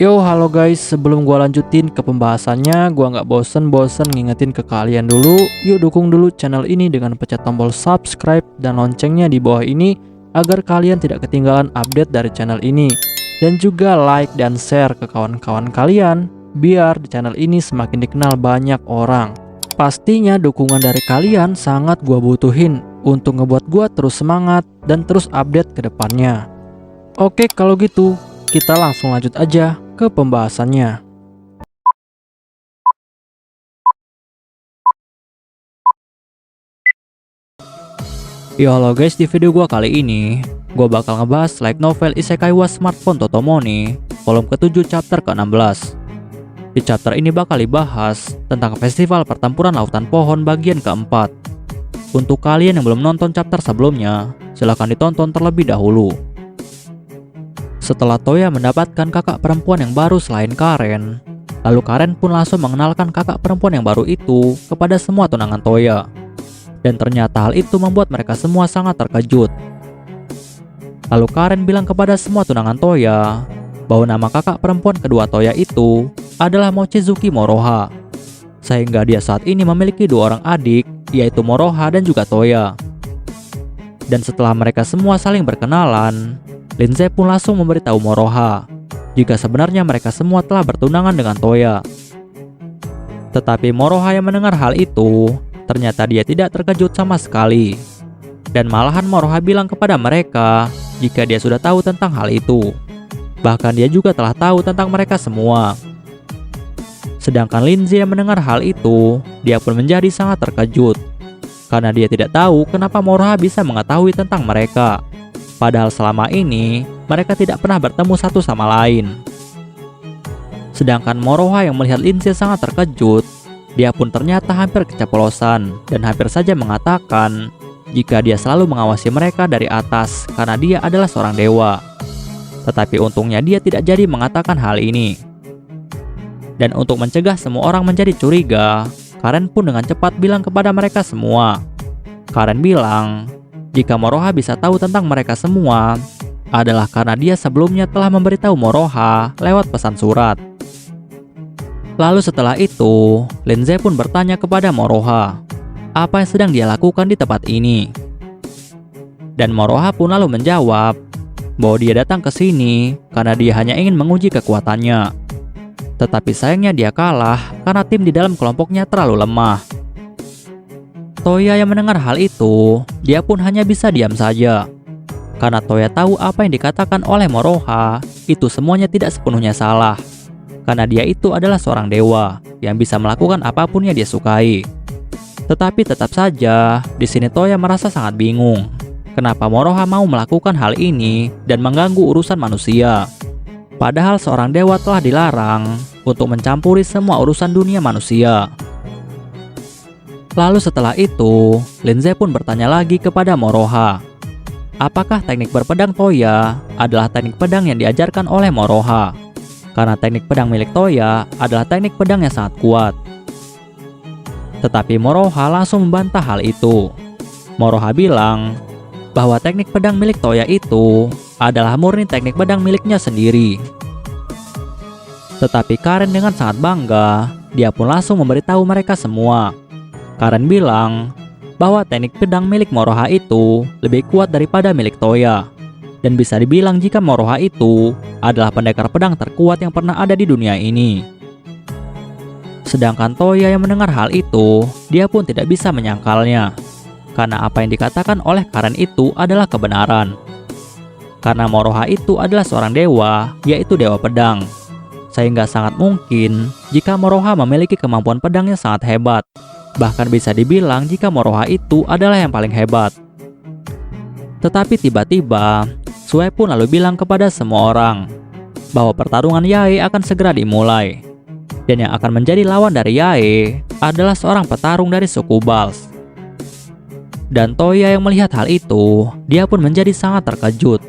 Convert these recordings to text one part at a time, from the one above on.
Yo, halo guys, sebelum gua lanjutin ke pembahasannya, gua nggak bosen-bosen ngingetin ke kalian dulu, yuk dukung dulu channel ini dengan pencet tombol subscribe dan loncengnya di bawah ini, agar kalian tidak ketinggalan update dari channel ini. Dan juga like dan share ke kawan-kawan kalian, biar di channel ini semakin dikenal banyak orang. Pastinya dukungan dari kalian sangat gua butuhin, untuk ngebuat gua terus semangat dan terus update ke depannya. Oke, kalau gitu, kita langsung lanjut aja ke pembahasannya. Yo, halo guys, di video gua kali ini gua bakal ngebahas light novel Isekai wa Smartphone Totomoni volume ke-7 chapter ke-16. Di chapter ini bakal dibahas tentang festival pertempuran lautan pohon bagian keempat. Untuk kalian yang belum nonton chapter sebelumnya, silahkan ditonton terlebih dahulu. Setelah Toya mendapatkan kakak perempuan yang baru selain Karen, lalu Karen pun langsung mengenalkan kakak perempuan yang baru itu kepada semua tunangan Toya. Dan ternyata hal itu membuat mereka semua sangat terkejut. Lalu Karen bilang kepada semua tunangan Toya bahwa nama kakak perempuan kedua Toya itu adalah Mochizuki Moroha. Sehingga dia saat ini memiliki dua orang adik, yaitu Moroha dan juga Toya. Dan setelah mereka semua saling berkenalan, Linze pun langsung memberitahu Moroha jika sebenarnya mereka semua telah bertunangan dengan Toya. Tetapi Moroha yang mendengar hal itu, ternyata dia tidak terkejut sama sekali. Dan malahan Moroha bilang kepada mereka jika dia sudah tahu tentang hal itu. Bahkan dia juga telah tahu tentang mereka semua. Sedangkan Linze yang mendengar hal itu, dia pun menjadi sangat terkejut. Karena dia tidak tahu kenapa Moroha bisa mengetahui tentang mereka. Padahal selama ini, mereka tidak pernah bertemu satu sama lain. Sedangkan Moroha yang melihat Linze sangat terkejut, dia pun ternyata hampir keceplosan dan hampir saja mengatakan jika dia selalu mengawasi mereka dari atas karena dia adalah seorang dewa. Tetapi untungnya dia tidak jadi mengatakan hal ini. Dan untuk mencegah semua orang menjadi curiga, Karen pun dengan cepat bilang kepada mereka semua. Karen bilang, jika Moroha bisa tahu tentang mereka semua adalah karena dia sebelumnya telah memberitahu Moroha lewat pesan surat. Lalu setelah itu, Linze pun bertanya kepada Moroha, apa yang sedang dia lakukan di tempat ini? Dan Moroha pun lalu menjawab bahwa dia datang ke sini karena dia hanya ingin menguji kekuatannya. Tetapi sayangnya dia kalah karena tim di dalam kelompoknya terlalu lemah. Toya yang mendengar hal itu, dia pun hanya bisa diam saja. Karena Toya tahu apa yang dikatakan oleh Moroha, itu semuanya tidak sepenuhnya salah. Karena dia itu adalah seorang dewa yang bisa melakukan apapun yang dia sukai. Tetapi tetap saja, di sini Toya merasa sangat bingung. Kenapa Moroha mau melakukan hal ini dan mengganggu urusan manusia? Padahal seorang dewa telah dilarang untuk mencampuri semua urusan dunia manusia. Lalu setelah itu, Linze pun bertanya lagi kepada Moroha, apakah teknik berpedang Toya adalah teknik pedang yang diajarkan oleh Moroha? Karena teknik pedang milik Toya adalah teknik pedang yang sangat kuat. Tetapi Moroha langsung membantah hal itu. Moroha bilang bahwa teknik pedang milik Toya itu adalah murni teknik pedang miliknya sendiri. Tetapi Karen dengan sangat bangga, dia pun langsung memberitahu mereka semua. Karen bilang bahwa teknik pedang milik Moroha itu lebih kuat daripada milik Toya. Dan bisa dibilang jika Moroha itu adalah pendekar pedang terkuat yang pernah ada di dunia ini. Sedangkan Toya yang mendengar hal itu, dia pun tidak bisa menyangkalnya. Karena apa yang dikatakan oleh Karen itu adalah kebenaran. Karena Moroha itu adalah seorang dewa, yaitu dewa pedang. Sehingga sangat mungkin jika Moroha memiliki kemampuan pedang yang sangat hebat. Bahkan bisa dibilang jika Moroha itu adalah yang paling hebat. Tetapi tiba-tiba, Sue pun lalu bilang kepada semua orang bahwa pertarungan Yae akan segera dimulai. Dan yang akan menjadi lawan dari Yae adalah seorang petarung dari suku Bals. Dan Toya yang melihat hal itu, dia pun menjadi sangat terkejut.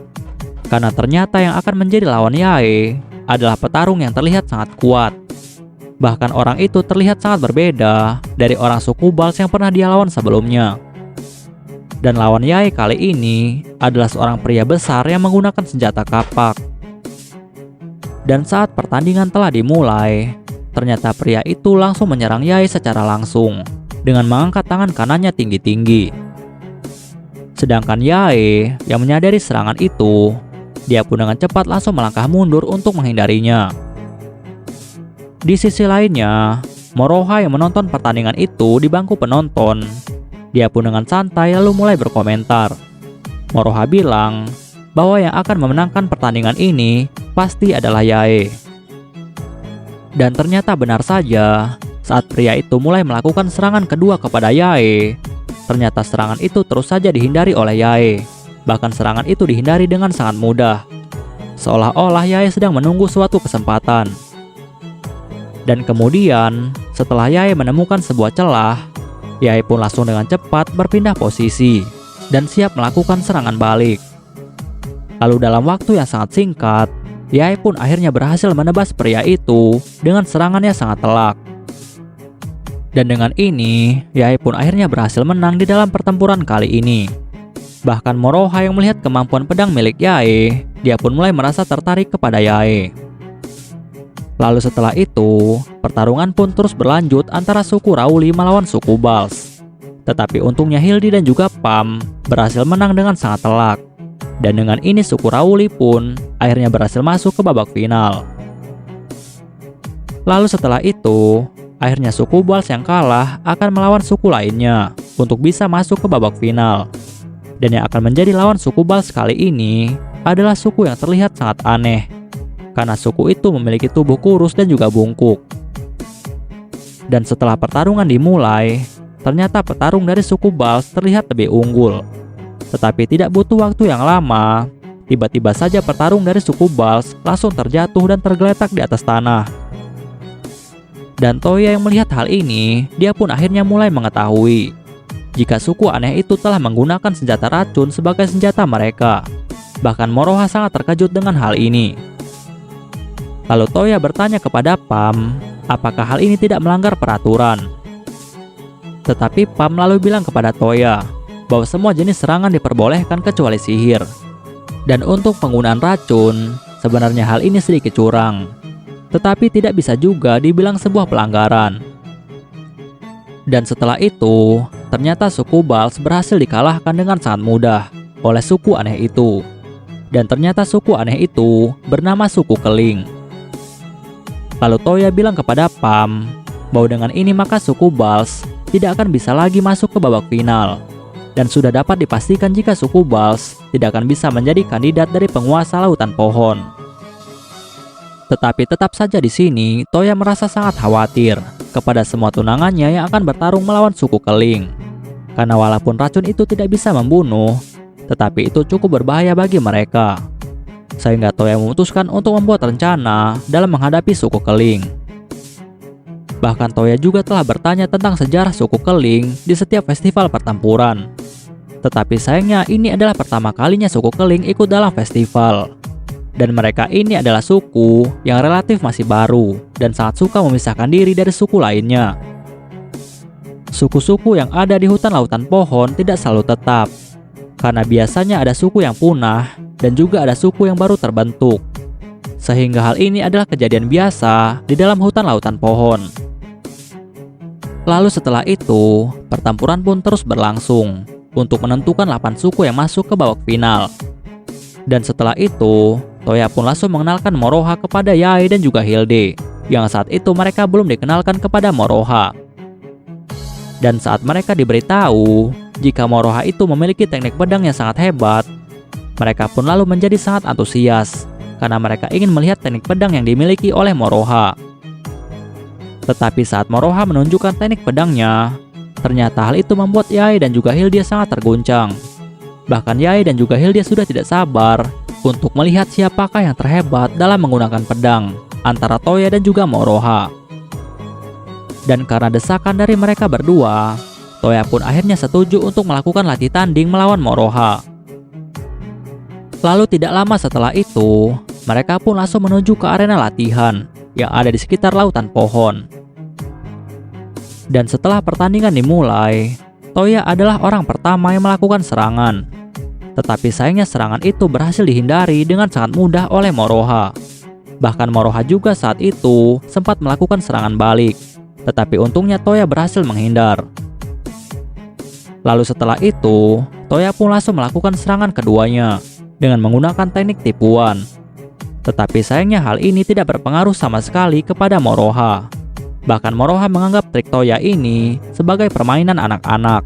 Karena ternyata yang akan menjadi lawan Yae adalah petarung yang terlihat sangat kuat. Bahkan orang itu terlihat sangat berbeda dari orang suku Bals yang pernah dia lawan sebelumnya. Dan lawan Yae kali ini adalah seorang pria besar yang menggunakan senjata kapak. Dan saat pertandingan telah dimulai, ternyata pria itu langsung menyerang Yae secara langsung dengan mengangkat tangan kanannya tinggi-tinggi. Sedangkan Yae yang menyadari serangan itu, dia pun dengan cepat langsung melangkah mundur untuk menghindarinya. Di sisi lainnya, Moroha yang menonton pertandingan itu di bangku penonton, dia pun dengan santai lalu mulai berkomentar. Moroha bilang bahwa yang akan memenangkan pertandingan ini pasti adalah Yae. Dan ternyata benar saja, saat pria itu mulai melakukan serangan kedua kepada Yae, ternyata serangan itu terus saja dihindari oleh Yae. Bahkan serangan itu dihindari dengan sangat mudah, seolah-olah Yae sedang menunggu suatu kesempatan. Dan kemudian, setelah Yae menemukan sebuah celah, Yae pun langsung dengan cepat berpindah posisi dan siap melakukan serangan balik. Lalu dalam waktu yang sangat singkat, Yae pun akhirnya berhasil menebas pria itu dengan serangannya sangat telak. Dan dengan ini, Yae pun akhirnya berhasil menang di dalam pertempuran kali ini. Bahkan Moroha yang melihat kemampuan pedang milik Yae, dia pun mulai merasa tertarik kepada Yae. Lalu setelah itu, pertarungan pun terus berlanjut antara suku Rauli melawan suku Bals. Tetapi untungnya Hildy dan juga Pam berhasil menang dengan sangat telak. Dan dengan ini suku Rauli pun akhirnya berhasil masuk ke babak final. Lalu setelah itu, akhirnya suku Bals yang kalah akan melawan suku lainnya untuk bisa masuk ke babak final. Dan yang akan menjadi lawan suku Bals kali ini adalah suku yang terlihat sangat aneh, karena suku itu memiliki tubuh kurus dan juga bungkuk. Dan setelah pertarungan dimulai, ternyata petarung dari suku Bals terlihat lebih unggul. Tetapi tidak butuh waktu yang lama, tiba-tiba saja petarung dari suku Bals langsung terjatuh dan tergeletak di atas tanah. Dan Toya yang melihat hal ini, dia pun akhirnya mulai mengetahui jika suku aneh itu telah menggunakan senjata racun sebagai senjata mereka. Bahkan Moroha sangat terkejut dengan hal ini. Lalu Toya bertanya kepada Pam, apakah hal ini tidak melanggar peraturan. Tetapi Pam lalu bilang kepada Toya bahwa semua jenis serangan diperbolehkan kecuali sihir. Dan untuk penggunaan racun, sebenarnya hal ini sedikit curang, tetapi tidak bisa juga dibilang sebuah pelanggaran. Dan setelah itu, ternyata suku Bals berhasil dikalahkan dengan sangat mudah oleh suku aneh itu. Dan ternyata suku aneh itu bernama suku Keling. Lalu Toya bilang kepada Pam bahwa dengan ini maka suku Bals tidak akan bisa lagi masuk ke babak final. Dan sudah dapat dipastikan jika suku Bals tidak akan bisa menjadi kandidat dari penguasa lautan pohon. Tetapi tetap saja di sini Toya merasa sangat khawatir kepada semua tunangannya yang akan bertarung melawan suku Keling. Karena walaupun racun itu tidak bisa membunuh, tetapi itu cukup berbahaya bagi mereka. Sehingga Toya memutuskan untuk membuat rencana dalam menghadapi suku Keling. Bahkan Toya juga telah bertanya tentang sejarah suku Keling di setiap festival pertempuran. Tetapi sayangnya ini adalah pertama kalinya suku Keling ikut dalam festival. Dan mereka ini adalah suku yang relatif masih baru dan sangat suka memisahkan diri dari suku lainnya. Suku-suku yang ada di hutan lautan pohon tidak selalu tetap, karena biasanya ada suku yang punah dan juga ada suku yang baru terbentuk. Sehingga hal ini adalah kejadian biasa di dalam hutan lautan pohon. Lalu setelah itu, pertempuran pun terus berlangsung untuk menentukan 8 suku yang masuk ke babak final. Dan setelah itu, Toya pun langsung mengenalkan Moroha kepada Yae dan juga Hildy, yang saat itu mereka belum dikenalkan kepada Moroha. Dan saat mereka diberitahu jika Moroha itu memiliki teknik pedang yang sangat hebat, mereka pun lalu menjadi sangat antusias karena mereka ingin melihat teknik pedang yang dimiliki oleh Moroha. Tetapi saat Moroha menunjukkan teknik pedangnya, ternyata hal itu membuat Yae dan juga Hildy sangat terguncang. Bahkan Yae dan juga Hildy sudah tidak sabar untuk melihat siapakah yang terhebat dalam menggunakan pedang antara Toya dan juga Moroha. Dan karena desakan dari mereka berdua, Toya pun akhirnya setuju untuk melakukan latih tanding melawan Moroha. Lalu tidak lama setelah itu, mereka pun langsung menuju ke arena latihan yang ada di sekitar lautan pohon. Dan setelah pertandingan dimulai, Toya adalah orang pertama yang melakukan serangan. Tetapi sayangnya serangan itu berhasil dihindari dengan sangat mudah oleh Moroha. Bahkan Moroha juga saat itu sempat melakukan serangan balik, tetapi untungnya Toya berhasil menghindar. Lalu setelah itu, Toya pun langsung melakukan serangan keduanya dengan menggunakan teknik tipuan. Tetapi sayangnya hal ini tidak berpengaruh sama sekali kepada Moroha. Bahkan Moroha menganggap trik Toya ini sebagai permainan anak-anak.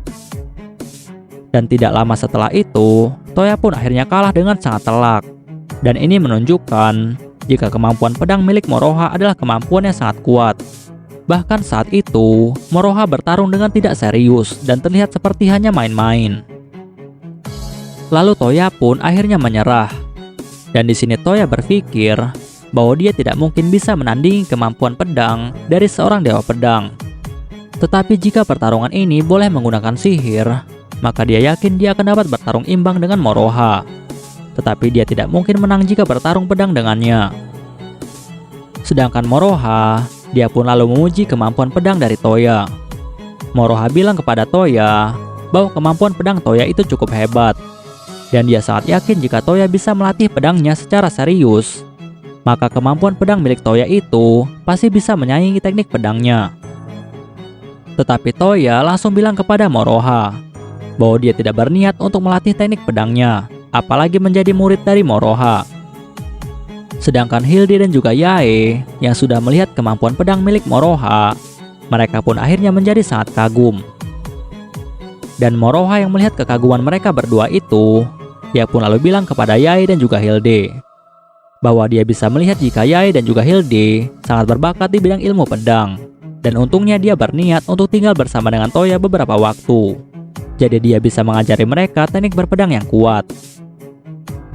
Dan tidak lama setelah itu, Toya pun akhirnya kalah dengan sangat telak. Dan ini menunjukkan jika kemampuan pedang milik Moroha adalah kemampuan yang sangat kuat. Bahkan saat itu, Moroha bertarung dengan tidak serius dan terlihat seperti hanya main-main. Lalu Toya pun akhirnya menyerah. Dan di sini Toya berpikir bahwa dia tidak mungkin bisa menandingi kemampuan pedang dari seorang dewa pedang. Tetapi jika pertarungan ini boleh menggunakan sihir, maka dia yakin dia akan dapat bertarung imbang dengan Moroha. Tetapi dia tidak mungkin menang jika bertarung pedang dengannya. Sedangkan Moroha, dia pun lalu memuji kemampuan pedang dari Toya. Moroha bilang kepada Toya bahwa kemampuan pedang Toya itu cukup hebat. Dan dia sangat yakin jika Toya bisa melatih pedangnya secara serius, maka kemampuan pedang milik Toya itu pasti bisa menyaingi teknik pedangnya. Tetapi Toya langsung bilang kepada Moroha bahwa dia tidak berniat untuk melatih teknik pedangnya, apalagi menjadi murid dari Moroha. Sedangkan Hilde dan juga Yae yang sudah melihat kemampuan pedang milik Moroha, mereka pun akhirnya menjadi sangat kagum. Dan Moroha yang melihat kekaguman mereka berdua itu, dia pun lalu bilang kepada Yae dan juga Hilde bahwa dia bisa melihat jika Yae dan juga Hilde sangat berbakat di bidang ilmu pedang. Dan untungnya dia berniat untuk tinggal bersama dengan Toya beberapa waktu. Jadi dia bisa mengajari mereka teknik berpedang yang kuat.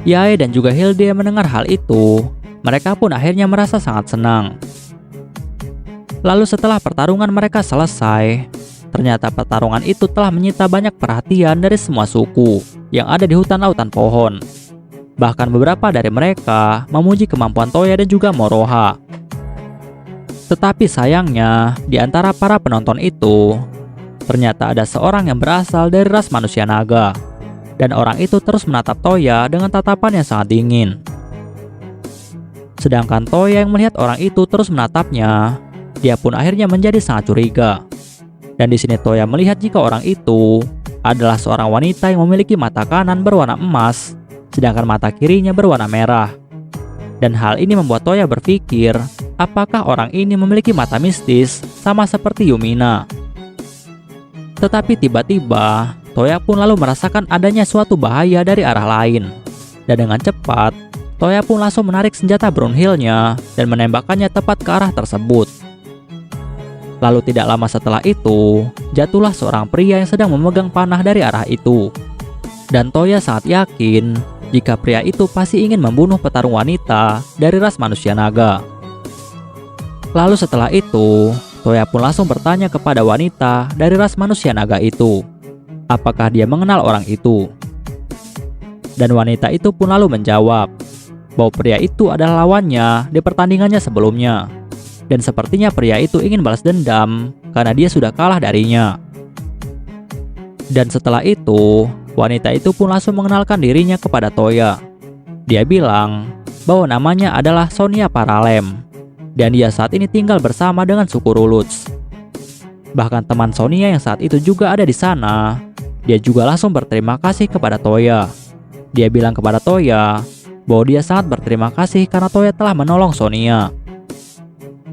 Yae dan juga Hilde mendengar hal itu, mereka pun akhirnya merasa sangat senang. Lalu setelah pertarungan mereka selesai, ternyata pertarungan itu telah menyita banyak perhatian dari semua suku yang ada di hutan lautan pohon. Bahkan beberapa dari mereka memuji kemampuan Toya dan juga Moroha. Tetapi sayangnya, di antara para penonton itu, ternyata ada seorang yang berasal dari ras manusia naga. Dan orang itu terus menatap Toya dengan tatapan yang sangat dingin. Sedangkan Toya yang melihat orang itu terus menatapnya, dia pun akhirnya menjadi sangat curiga. Dan di sini Toya melihat jika orang itu adalah seorang wanita yang memiliki mata kanan berwarna emas, sedangkan mata kirinya berwarna merah. Dan hal ini membuat Toya berpikir, apakah orang ini memiliki mata mistis sama seperti Yumina. Tetapi tiba-tiba, Toya pun lalu merasakan adanya suatu bahaya dari arah lain. Dan dengan cepat, Toya pun langsung menarik senjata Brunhildnya dan menembakkannya tepat ke arah tersebut. Lalu tidak lama setelah itu, jatuhlah seorang pria yang sedang memegang panah dari arah itu. Dan Toya sangat yakin jika pria itu pasti ingin membunuh petarung wanita dari ras manusia naga. Lalu setelah itu, Toya pun langsung bertanya kepada wanita dari ras manusia naga itu, apakah dia mengenal orang itu. Dan wanita itu pun lalu menjawab bahwa pria itu adalah lawannya di pertandingannya sebelumnya. Dan sepertinya pria itu ingin balas dendam karena dia sudah kalah darinya. Dan setelah itu, wanita itu pun langsung mengenalkan dirinya kepada Toya. Dia bilang bahwa namanya adalah Sonia Paralem. Dan dia saat ini tinggal bersama dengan suku Ruluts. Bahkan teman Sonia yang saat itu juga ada di sana, dia juga langsung berterima kasih kepada Toya. Dia bilang kepada Toya bahwa dia sangat berterima kasih karena Toya telah menolong Sonia.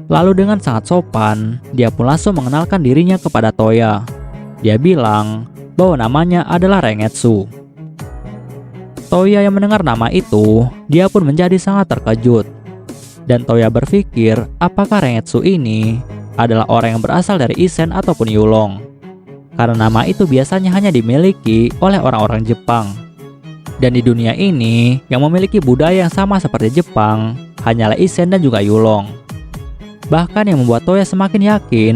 Lalu dengan sangat sopan, dia pun langsung mengenalkan dirinya kepada Toya. Dia bilang bahwa namanya adalah Rengetsu. Toya yang mendengar nama itu, dia pun menjadi sangat terkejut. Dan Toya berpikir apakah Rengetsu ini adalah orang yang berasal dari Isen ataupun Yulong. Karena nama itu biasanya hanya dimiliki oleh orang-orang Jepang. Dan di dunia ini, yang memiliki budaya yang sama seperti Jepang hanyalah Isen dan juga Yulong. Bahkan yang membuat Toya semakin yakin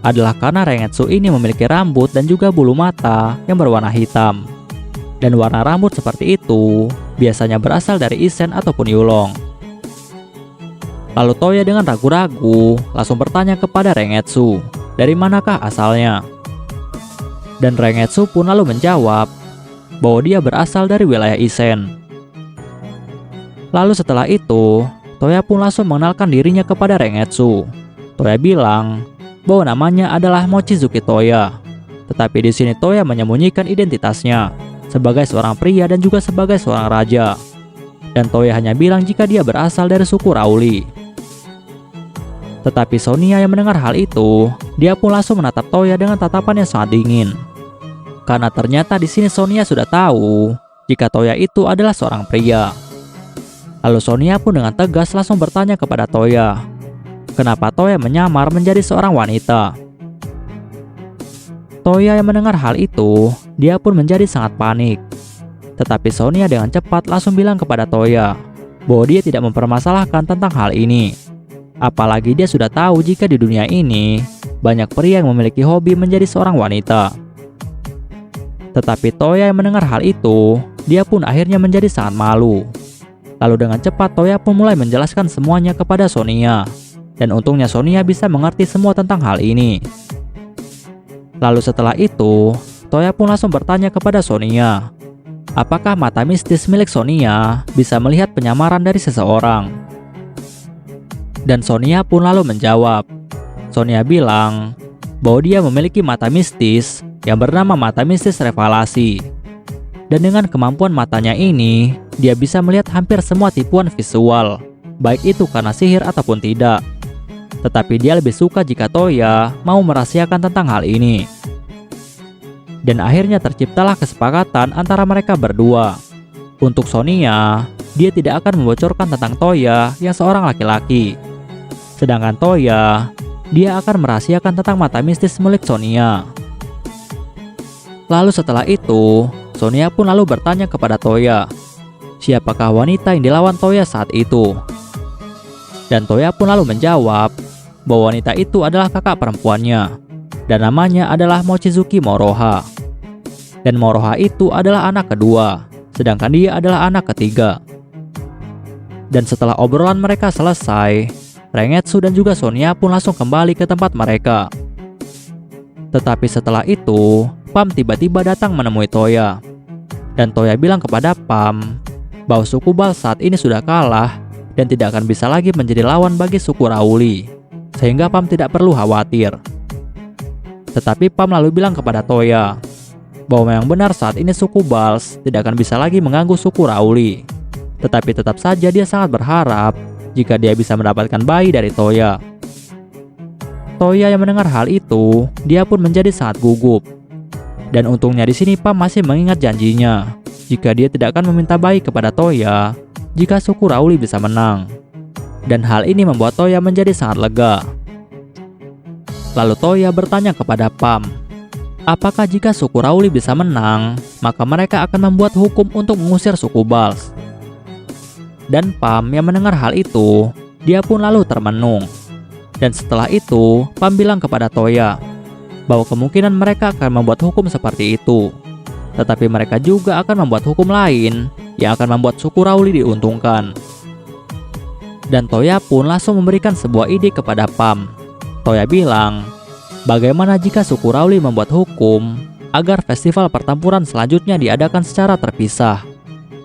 adalah karena Rengetsu ini memiliki rambut dan juga bulu mata yang berwarna hitam. Dan warna rambut seperti itu biasanya berasal dari Isen ataupun Yulong. Lalu Toya dengan ragu-ragu langsung bertanya kepada Rengetsu, dari manakah asalnya? Dan Rengetsu pun lalu menjawab bahwa dia berasal dari wilayah Isen. Lalu setelah itu, Toya pun langsung mengenalkan dirinya kepada Rengetsu. Toya bilang bahwa namanya adalah Mochizuki Toya. Tetapi di sini Toya menyembunyikan identitasnya sebagai seorang pria dan juga sebagai seorang raja. Dan Toya hanya bilang jika dia berasal dari suku Rauli. Tetapi Sonia yang mendengar hal itu, dia pun langsung menatap Toya dengan tatapan yang sangat dingin. Karena ternyata di sini Sonia sudah tahu jika Toya itu adalah seorang pria. Lalu Sonia pun dengan tegas langsung bertanya kepada Toya, kenapa Toya menyamar menjadi seorang wanita? Toya yang mendengar hal itu, dia pun menjadi sangat panik. Tetapi Sonia dengan cepat langsung bilang kepada Toya bahwa dia tidak mempermasalahkan tentang hal ini. Apalagi dia sudah tahu jika di dunia ini banyak pria yang memiliki hobi menjadi seorang wanita. Tetapi Toya yang mendengar hal itu, dia pun akhirnya menjadi sangat malu. Lalu dengan cepat Toya pun mulai menjelaskan semuanya kepada Sonia. Dan untungnya Sonia bisa mengerti semua tentang hal ini. Lalu setelah itu, Toya pun langsung bertanya kepada Sonia, apakah mata mistis milik Sonia bisa melihat penyamaran dari seseorang? Dan Sonia pun lalu menjawab. Sonia bilang bahwa dia memiliki mata mistis yang bernama mata mistis revelasi. Dan dengan kemampuan matanya ini, dia bisa melihat hampir semua tipuan visual, baik itu karena sihir ataupun tidak. Tetapi dia lebih suka jika Toya mau merahasiakan tentang hal ini. Dan akhirnya terciptalah kesepakatan antara mereka berdua. Untuk Sonia, dia tidak akan membocorkan tentang Toya yang seorang laki-laki. Sedangkan Toya, dia akan merahasiakan tentang mata mistis milik Sonia. Lalu setelah itu, Sonia pun lalu bertanya kepada Toya, siapakah wanita yang dilawan Toya saat itu? Dan Toya pun lalu menjawab bahwa wanita itu adalah kakak perempuannya, dan namanya adalah Mochizuki Moroha. Dan Moroha itu adalah anak kedua, sedangkan dia adalah anak ketiga. Dan setelah obrolan mereka selesai, Rengetsu dan juga Sonia pun langsung kembali ke tempat mereka. Tetapi setelah itu, Pam tiba-tiba datang menemui Toya. Dan Toya bilang kepada Pam bahwa suku Bal saat ini sudah kalah dan tidak akan bisa lagi menjadi lawan bagi suku Rauli, sehingga Pam tidak perlu khawatir. Tetapi Pam lalu bilang kepada Toya bahwa memang benar saat ini suku Bals tidak akan bisa lagi mengganggu suku Rauli. Tetapi tetap saja dia sangat berharap jika dia bisa mendapatkan bayi dari Toya. Toya yang mendengar hal itu, dia pun menjadi sangat gugup. Dan untungnya di sini Pam masih mengingat janjinya jika dia tidak akan meminta bayi kepada Toya jika suku Rauli bisa menang. Dan hal ini membuat Toya menjadi sangat lega. Lalu Toya bertanya kepada Pam, apakah jika suku Rauli bisa menang, maka mereka akan membuat hukum untuk mengusir suku Bals? Dan Pam yang mendengar hal itu, dia pun lalu termenung. Dan setelah itu, Pam bilang kepada Toya bahwa kemungkinan mereka akan membuat hukum seperti itu. Tetapi mereka juga akan membuat hukum lain yang akan membuat suku Rauli diuntungkan. Dan Toya pun langsung memberikan sebuah ide kepada Pam. Toya bilang, bagaimana jika suku Rauli membuat hukum agar festival pertempuran selanjutnya diadakan secara terpisah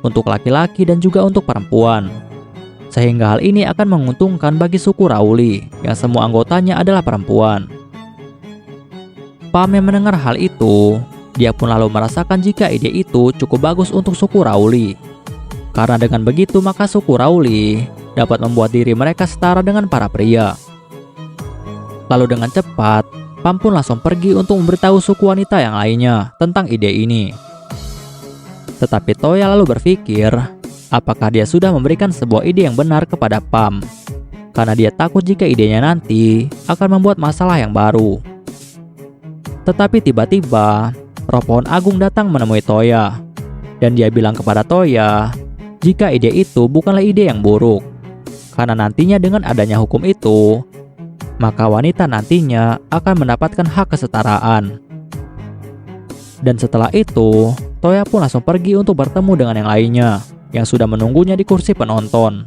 untuk laki-laki dan juga untuk perempuan, sehingga hal ini akan menguntungkan bagi suku Rauli yang semua anggotanya adalah perempuan. Pam yang mendengar hal itu, dia pun lalu merasakan jika ide itu cukup bagus untuk suku Rauli. Karena dengan begitu maka suku Rauli dapat membuat diri mereka setara dengan para pria. Lalu dengan cepat, Pam pun langsung pergi untuk memberitahu suku wanita yang lainnya tentang ide ini. Tetapi Toya lalu berpikir, apakah dia sudah memberikan sebuah ide yang benar kepada Pam? Karena dia takut jika idenya nanti akan membuat masalah yang baru. Tetapi tiba-tiba, roh pohon agung datang menemui Toya. Dan dia bilang kepada Toya, jika ide itu bukanlah ide yang buruk. Karena nantinya dengan adanya hukum itu, maka wanita nantinya akan mendapatkan hak kesetaraan. Dan setelah itu, Toya pun langsung pergi untuk bertemu dengan yang lainnya yang sudah menunggunya di kursi penonton.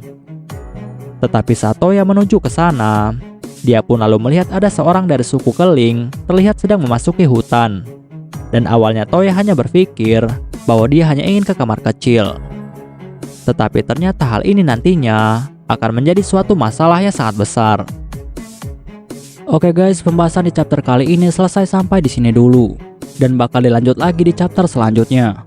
Tetapi saat Toya menuju ke sana, dia pun lalu melihat ada seorang dari suku Keling terlihat sedang memasuki hutan. Dan awalnya Toya hanya berpikir bahwa dia hanya ingin ke kamar kecil. Tetapi ternyata hal ini nantinya akan menjadi suatu masalah yang sangat besar. Oke guys, pembahasan di chapter kali ini selesai sampai di sini dulu, dan bakal dilanjut lagi di chapter selanjutnya.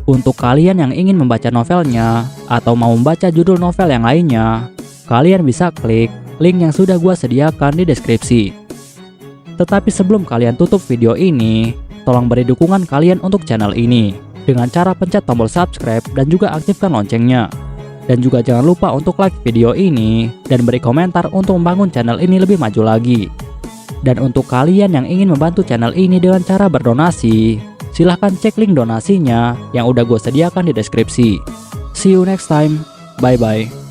Untuk kalian yang ingin membaca novelnya atau mau membaca judul novel yang lainnya, kalian bisa klik link yang sudah gua sediakan di deskripsi. Tetapi sebelum kalian tutup video ini, tolong beri dukungan kalian untuk channel ini dengan cara pencet tombol subscribe dan juga aktifkan loncengnya. Dan juga jangan lupa untuk like video ini dan beri komentar untuk membangun channel ini lebih maju lagi. Dan untuk kalian yang ingin membantu channel ini dengan cara berdonasi, silahkan cek link donasinya yang udah gue sediakan di deskripsi. See you next time. Bye bye.